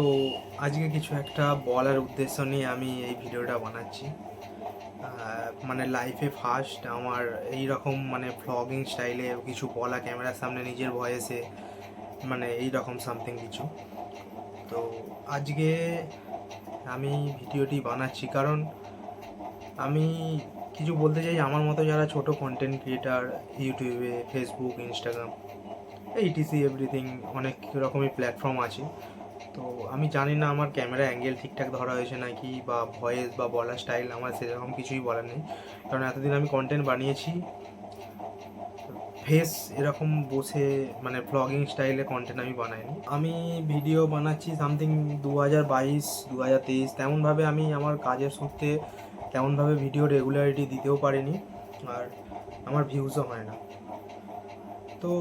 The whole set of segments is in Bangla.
তো আজকে কিছু একটা বলার উদ্দেশ্য নিয়ে আমি এই ভিডিওটা বানাচ্ছি। মানে লাইফে ফার্স্ট আমার এই রকম মানে ভ্লগিং স্টাইলে কিছু বলা ক্যামেরার সামনে নিজের ভয়েসে, মানে এই রকম সামথিং কিছু। তো আজকে আমি ভিডিওটি বানাচ্ছি কারণ আমি কিছু বলতে চাই আমার মতো যারা ছোট কন্টেন্ট ক্রিয়েটার ইউটিউবে, ফেসবুক, ইনস্টাগ্রাম, এইটিসি এভরিথিং অনেক রকমই প্ল্যাটফর্ম আছে। তো আমি জানি না আমার ক্যামেরা অ্যাঙ্গেল ঠিকঠাক ধরা হয়েছে নাকি, বা ভয়েস বা বলার স্টাইল আমার সেরকম কিছুই বলার নেই, কারণ এতদিন আমি কন্টেন্ট বানিয়েছি ফেস এরকম বসে, মানে ব্লগিং স্টাইলে কন্টেন্ট আমি বানাইনি। আমি ভিডিও বানাচ্ছি সামথিং 2022 2023, তেমনভাবে আমি আমার কাজের সূত্রে তেমনভাবে ভিডিও রেগুলারিটি দিতেও পারিনি, আর আমার ভিউজও হয় না। তো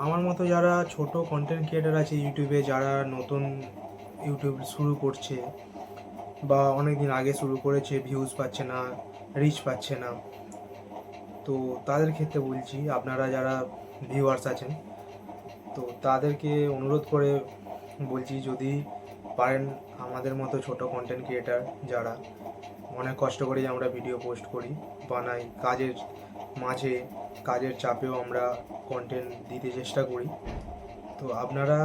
আমার মতো যারা ছোট কন্টেন্ট ক্রিয়েটার আছে ইউটিউবে, যারা নতুন ইউটিউব শুরু করছে বা অনেক দিন আগে শুরু করেছে, ভিউজ পাচ্ছে না, রিচ পাচ্ছে না, তো তাদের ক্ষেত্রে বলছি, আপনারা যারা ভিউয়ার্স আছেন তো তাদেরকে অনুরোধ করে বলছি, যদি পারেন আমাদের মতো ছোট কন্টেন্ট ক্রিয়েটার যারা অনেক কষ্ট করেই আমরা ভিডিও পোস্ট করি, বানাই, কাজের মাঝে কাজের চাপেও আমরা কন্টেন্ট দিতে চেষ্টা করি, তো আপনারা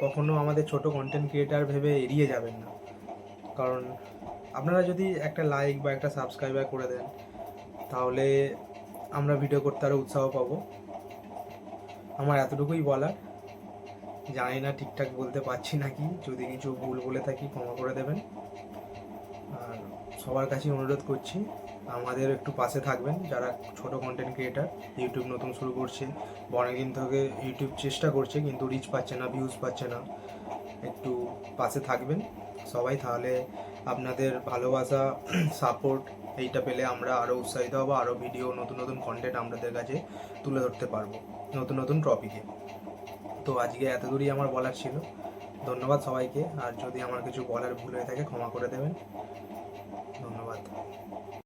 কখনো আমাদের ছোট কন্টেন্ট ক্রিয়েটার ভেবে এড়িয়ে যাবেন না। কারণ আপনারা যদি একটা লাইক বা একটা সাবস্ক্রাইবার করে দেন তাহলে আমরা ভিডিও করতে আরও উৎসাহ পাবো। আমার এতটুকুই বলার। জানি না ঠিকঠাক বলতে পারছি নাকি, যদি কিছু ভুল বলে থাকি ক্ষমা করে দেবেন। আর সবার কাছে অনুরোধ করছি আমাদের একটু পাশে থাকবেন, যারা ছোট কন্টেন্ট ক্রিয়েটার ইউটিউব নতুন শুরু করছে বা অনেকদিন থেকে ইউটিউব চেষ্টা করছে কিন্তু রিচ পাচ্ছে না, ভিউজ পাচ্ছে না, একটু পাশে থাকবেন সবাই। তাহলে আপনাদের ভালোবাসা, সাপোর্ট এইটা পেলে আমরা আরও উৎসাহিত হব, আরও ভিডিও, নতুন নতুন কন্টেন্ট আপনাদের কাছে তুলে ধরতে পারবো নতুন নতুন টপিকে। তো আজকে এত দূরই আমার বলার ছিল। ধন্যবাদ সবাইকে, আর যদি আমার কিছু বলার ভুল হয়ে থাকে ক্ষমা করে দেবেন। ধন্যবাদ।